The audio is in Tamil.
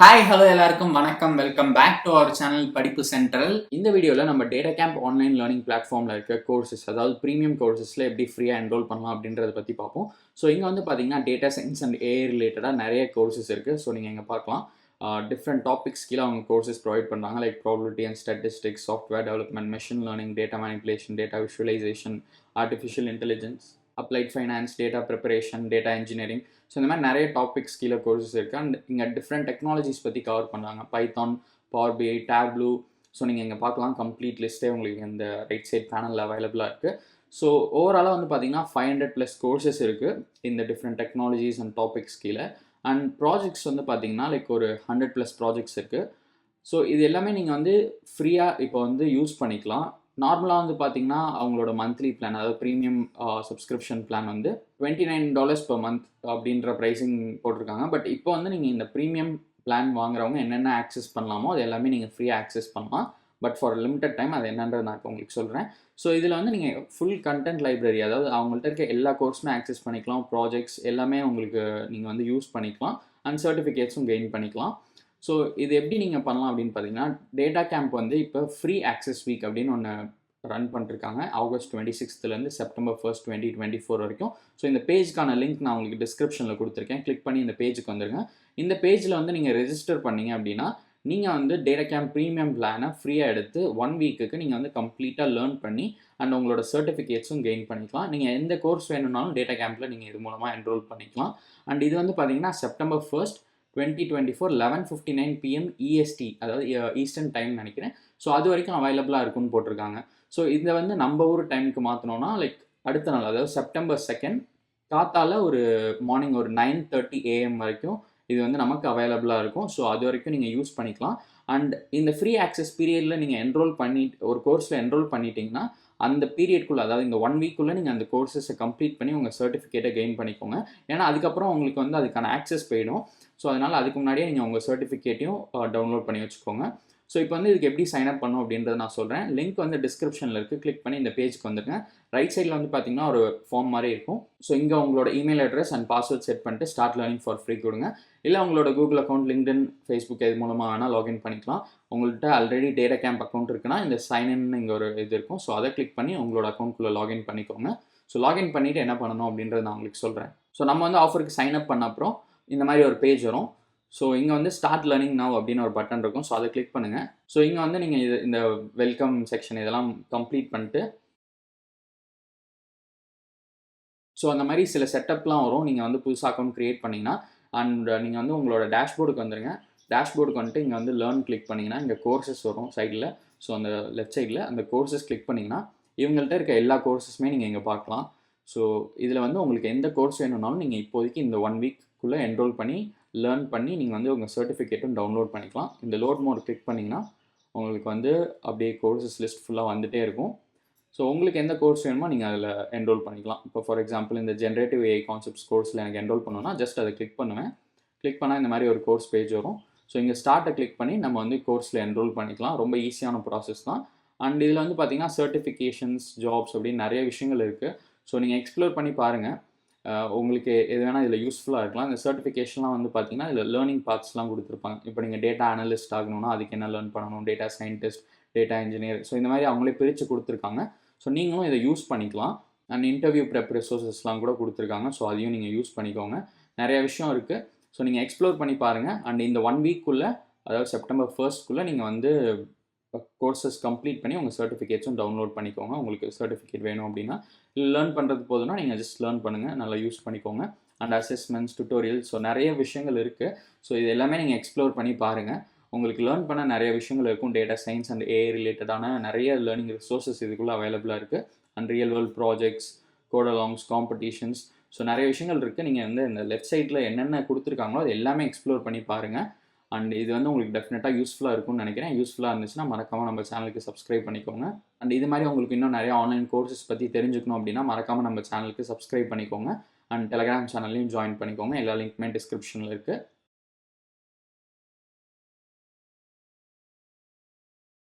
ஹாய் ஹலோ எல்லாருக்கும் வணக்கம். Welcome back to our channel படிப்பு சென்ட்ரல். இந்த வீடியோவில் நம்ம டேட்டா கேம்ப் ஆன்லைன் லேர்னிங் பிளாட்ஃபார்மில் இருக்க கோர்சஸ், அதாவது ப்ரீமியம் கோர்சஸில் எப்படி ஃப்ரீயாக என்ரோல் பண்ணலாம் அப்படின்றத பற்றி பார்ப்போம். ஸோ இங்கே வந்து பார்த்தீங்கன்னா டேட்டா சயின்ஸ் அண்ட் ஏஐ ரிலேட்டடாக நிறைய கோர்சஸ் இருக்குது. ஸோ நீங்கள் இங்கே பார்க்கலாம். டிஃப்ரெண்ட் டாபிக்ஸ் கீழே அவங்க கோர்சஸ் ப்ரொவைட் பண்ணுறாங்க. Like probability and statistics, software development, machine learning, data manipulation, data visualisation, artificial intelligence, applied finance, data preparation, data engineering. So இந்த மாதிரி நிறைய டாபிக்ஸ் கீழே கோர்சஸ் இருக்குது. அண்ட் இங்கே டிஃப்ரெண்ட் டெக்னாலஜிஸ் பற்றி கவர் பண்ணுறாங்க. Python, Power BI, Tableau. So நீங்கள் இங்கே பார்க்கலாம். கம்ப்ளீட் லிஸ்ட்டே உங்களுக்கு இந்த ரைட் சைட் பேனலில் அவைலபிளாக இருக்குது. ஸோ ஓவராலாக வந்து பார்த்தீங்கன்னா 500+ கோர்சஸ் இருக்குது இந்த டிஃப்ரெண்ட் டெக்னாலஜிஸ் அண்ட் டாபிக்ஸ் கீழே. அண்ட் ப்ராஜெக்ட்ஸ் வந்து பார்த்தீங்கன்னா லைக் ஒரு 100+ ப்ராஜெக்ட்ஸ் இருக்குது. ஸோ இது எல்லாமே நீங்கள் வந்து ஃப்ரீயாக இப்போ வந்து யூஸ் பண்ணிக்கலாம். நார்மலாக வந்து பார்த்தீங்கன்னா அவங்களோட மந்த்லி பிளான், அதாவது ப்ரீமியம் சப்ஸ்கிரிப்ஷன் பிளான் வந்து $29 per month அப்படின்ற ப்ரைஸிங் போட்டிருக்காங்க. பட் இப்போ வந்து நீங்கள் இந்த ப்ரீமியம் பிளான் வாங்குறவங்க என்னென்ன ஆக்சஸ் பண்ணலாமோ அது எல்லாமே நீங்கள் ஃப்ரீயாக ஆக்சஸ் பண்ணலாம். But for limited time. அது என்னன்றது நான் இப்போ உங்களுக்கு சொல்கிறேன். ஸோ இதில் வந்து நீங்கள் ஃபுல் கண்டென்ட் லைப்ரரி, அதாவது அவங்கள்ட்ட இருக்க எல்லா கோர்ஸுமே ஆக்சஸ் பண்ணிக்கலாம். ப்ராஜெக்ட்ஸ் எல்லாமே உங்களுக்கு நீங்கள் வந்து யூஸ் பண்ணிக்கலாம். அண்ட் சர்டிஃபிகேட்ஸும் கெயின் பண்ணிக்கலாம். ஸோ இது எப்படி நீங்கள் பண்ணலாம் அப்படின்னு பார்த்தீங்கன்னா, டேட்டா கேம்ப் வந்து இப்போ ஃப்ரீ ஆக்சஸ் வீக் அப்படின்னு ஒன்று ரன் பண்ணிருக்காங்க. ஆகஸ்ட் 26லேருந்து செப்டம்பர் 1st 2024 வரைக்கும். ஸோ இந்த பேஜ்க்கான லிங்க் நான் உங்களுக்கு டிஸ்கிரிப்ஷனில் கொடுத்துருக்கேன். கிளிக் பண்ணி இந்த பேஜுக்கு வந்துருங்க. இந்த பேஜில் வந்து நீங்கள் ரெஜிஸ்டர் பண்ணீங்க அப்படின்னா நீங்கள் வந்து டேட்டா கேம்ப் ப்ரீமியம் பிளானை ஃப்ரீயாக எடுத்து 1 வீக்குக்கு நீங்கள் வந்து கம்ப்ளீட்டாக லேர்ன் பண்ணி அண்ட் உங்களோட சர்டிஃபிகேட்ஸும் கெயின் பண்ணிக்கலாம். நீங்கள் எந்த கோர்ஸ் வேணும்னாலும் டேட்டா கேம்பில் நீங்கள் இது மூலமாக என்ரோல் பண்ணிக்கலாம். அண்ட் இது வந்து பார்த்தீங்கன்னா செப்டம்பர் 1st 2024 11:59 PM EST, அதாவது ஈஸ்டர்ன் டைம் நினைக்கிறேன். ஸோ அது வரைக்கும் அவைலபிளாக இருக்குன்னு போட்டிருக்காங்க. ஸோ இதை வந்து நம்ம ஊர் டைமுக்கு மாற்றினோன்னா லைக் அடுத்த நாள், அதாவது செப்டம்பர் 2 காத்தால ஒரு மார்னிங் ஒரு 9:30 AM வரைக்கும் இது வந்து நமக்கு அவைலபிளாக இருக்கும். ஸோ அது வரைக்கும் நீங்கள் யூஸ் பண்ணிக்கலாம். அண்ட் இந்த ஃப்ரீ ஆக்சஸ் பீரியடில் நீங்கள் என்ரோல் பண்ணி ஒரு கோர்ஸில் என்ரோல் பண்ணிட்டீங்கன்னா அந்த பீரியட்குள்ளே, அதாவது இந்த 1 வீக்குள்ளே நீங்கள் அந்த கோர்ஸஸை கம்ப்ளீட் பண்ணி உங்கள் சர்டிஃபிகேட்டை கெயின் பண்ணிக்கோங்க. ஏன்னா அதுக்கப்புறம் உங்களுக்கு வந்து அதுக்கான ஆக்சஸ் போயிடும். ஸோ அதனால் அதுக்கு முன்னாடியே நீங்கள் உங்கள் சர்டிஃபிகேட்டையும் டவுன்லோட் பண்ணி வச்சுக்கோங்க. ஸோ இப்போ வந்து இதுக்கு எப்படி சைன் அப் பண்ணும் அப்படின்றத நான் சொல்கிறேன். லிங்க் வந்து டிஸ்கிரிப்ஷனில் இருக்குது. கிளிக் பண்ணி இந்த பேஜுக்கு வந்துருங்க. ரைட் சைடில் வந்து பார்த்தீங்கன்னா ஒரு ஃபார்ம் மாதிரி இருக்கும். ஸோ இங்கே உங்களோட email address and password set பண்ணிட்டு ஸ்டார்ட் லேர்னிங் ஃபார் ஃப்ரீ கொடுங்க. இல்லை உங்களோட கூகுள் அக்கௌண்ட், லிங்க்டின், ஃபேஸ்புக் இது மூலமாக வேணால் லாகின் பண்ணிக்கலாம். உங்கள்கிட்ட ஆல்ரெடி டேட்டா கேம்ப் அக்கௌண்ட் இருக்குன்னா இந்த சைன்இன் இங்கே ஒரு இது இருக்கும். ஸோ அதை கிளிக் பண்ணி உங்களோட அக்கௌண்ட்குள்ளே லாகின் பண்ணிக்கோங்க. ஸோ லாகின் பண்ணிவிட்டு என்ன பண்ணணும் அப்படின்றத நான் உங்களுக்கு சொல்கிறேன். ஸோ நம்ம வந்து ஆஃபருக்கு சைன் அப் பண்ண அப்புறம் இந்த மாதிரி ஒரு பேஜ் வரும். ஸோ இங்கே வந்து ஸ்டார்ட் லேர்னிங் நவ் அப்படின்னு ஒரு பட்டன் இருக்கும். ஸோ அதை கிளிக் பண்ணுங்கள். ஸோ இங்கே வந்து நீங்கள் இந்த வெல்கம் செக்ஷன் இதெல்லாம் கம்ப்ளீட் பண்ணிட்டு ஸோ அந்த மாதிரி சில செட்டப்லாம் வரும். நீங்கள் வந்து புதுசாக அக்கௌண்ட் க்ரியேட் பண்ணிங்கன்னா அண்ட் நீங்கள் வந்து உங்களோட டேஷ்போர்டுக்கு வந்துடுங்க. டேஷ்போர்டுக்கு வந்துட்டு இங்கே வந்து லேர்ன் கிளிக் பண்ணிங்கன்னா இங்கே கோர்சஸ் வரும் சைடில். ஸோ அந்த லெஃப்ட் சைடில் அந்த கோர்சஸ் கிளிக் பண்ணிங்கன்னா இவங்கள்ட்ட இருக்க எல்லா கோர்சஸுமே நீங்கள் இங்கே பார்க்கலாம். ஸோ இதில் வந்து உங்களுக்கு எந்த கோர்ஸ் வேணும்னாலும் நீங்கள் இப்போதைக்கு இந்த 1 வீக்குள்ளே என்ரோல் பண்ணி லேர்ன் பண்ணி நீங்கள் வந்து உங்கள் சர்டிஃபிகேட்டும் டவுன்லோட் பண்ணிக்கலாம். இந்த லோட் மோட் கிளிக் பண்ணிங்கன்னா உங்களுக்கு வந்து அப்படியே கோர்சஸ் லிஸ்ட் ஃபுல்லாக வந்துகிட்டே இருக்கும். ஸோ உங்களுக்கு எந்த கோர்ஸ் வேணுமோ நீங்கள் அதில் என்ரோல் பண்ணிக்கலாம். இப்போ ஃபார் எக்ஸாம்பிள் இந்த ஜென்ரேட்டிவ் ஏஐ கான்செப்ட்ஸ் கோர்ஸில் எனக்கு என்ரோல் பண்ணணும்னா ஜஸ்ட் அதை கிளிக் பண்ணுவேன். கிளிக் பண்ணால் இந்த மாதிரி ஒரு கோர்ஸ் பேஜ் வரும். ஸோ இங்கே ஸ்டார்ட்டை கிளிக் பண்ணி நம்ம வந்து கோர்ஸில் என்ரோல் பண்ணிக்கலாம். ரொம்ப ஈஸியான ப்ராசஸ் தான். அண்ட் இதில் வந்து பார்த்தீங்கன்னா சர்டிஃபிகேஷன்ஸ், ஜாப்ஸ் அப்படின்னு நிறைய விஷயங்கள் இருக்குது. ஸோ நீங்கள் எக்ஸ்ப்ளோர் பண்ணி பாருங்கள். உங்களுக்கு எது வேணால் இதில் யூஸ்ஃபுல்லாக இருக்கலாம். இந்த சர்டிஃபிகேஷன்லாம் வந்து பார்த்தீங்கன்னா இதில் லேர்னிங் பார்ட்ஸ்லாம் கொடுத்துருப்பாங்க. இப்போ நீங்கள் டேட்டா அனலிஸ்ட் ஆகணும்னா அதுக்கு என்ன லேர்ன் பண்ணணும், data scientist, data engineer. So இந்த மாதிரி அவங்களே பிரித்து கொடுத்துருக்காங்க. ஸோ நீங்களும் இதை யூஸ் பண்ணிக்கலாம். அண்ட் இன்டர்வியூ ப்ரெப் ரிசோர்ஸஸ்லாம் கூட கொடுத்துருக்காங்க. ஸோ அதையும் நீங்கள் யூஸ் பண்ணிக்கோங்க. நிறைய விஷயம் இருக்குது. ஸோ நீங்கள் எக்ஸ்ப்ளோர் பண்ணி பாருங்கள். அண்ட் இந்த 1 வீக்குள்ளே, அதாவது செப்டம்பர் 1 நீங்கள் வந்து கோர்சஸ் கம்ப்ளீட் பண்ணி உங்கள் சர்டிஃபிகேட்ஸும் டவுன்லோட் பண்ணிக்கோங்க. உங்களுக்கு சர்டிஃபிகேட் வேணும் அப்படின்னா லேர்ன் பண்ணுறது போதுன்னா நீங்கள் ஜஸ்ட் லேர்ன் பண்ணுங்கள், நல்லா யூஸ் பண்ணிக்கோங்க. அண்ட் அசஸ்மெண்ட்ஸ், டுட்டோரியல், ஸோ நிறைய விஷயங்கள் இருக்குது. ஸோ இது எல்லாமே நீங்கள் எக்ஸ்ப்ளோர் பண்ணி பாருங்கள். உங்களுக்கு லேர்ன் பண்ண நிறைய விஷயங்கள் இருக்கும். டேட்டா சயின்ஸ் அண்ட் ஏஐ ரிலேட்டடான நிறைய லேர்னிங் ரிசோர்ஸஸ் இதுக்குள்ளே அவைலபிளாக இருக்குது. And real world projects, code alongs, competitions, so நிறைய விஷயங்கள் இருக்குது. நீங்கள் வந்து இந்த லெஃப்ட் சைடில் என்னென்ன கொடுத்துருக்காங்களோ அது எல்லாமே எக்ஸ்ப்ளோர் பண்ணி பாருங்கள். அண்ட் இது வந்து உங்களுக்கு டெஃபினட்டாக யூஸ்ஃபுல்லாக இருக்கும்னு நினைக்கிறேன். யூஸ்ஃபுல்லாக இருந்துச்சுன்னா மறக்காமல் நம்ம சேனலுக்கு சப்ஸ்கிரைப் பண்ணிக்கோங்க. அண்ட் இது மாதிரி உங்களுக்கு இன்னும் நிறைய ஆன்லைன் கோர்சஸ் பற்றி தெரிஞ்சுக்கணும் அப்படின்னா மறக்காமல் நம்ம சேனலுக்கு சப்ஸ்கிரைப் பண்ணிக்கோங்க. அண்ட் டெலிகிராம் சேனல்லையும் ஜாயின் பண்ணிக்கோங்க. எல்லா லிங்க்குமே டிஸ்கிரிப்ஷனில் இருக்குது.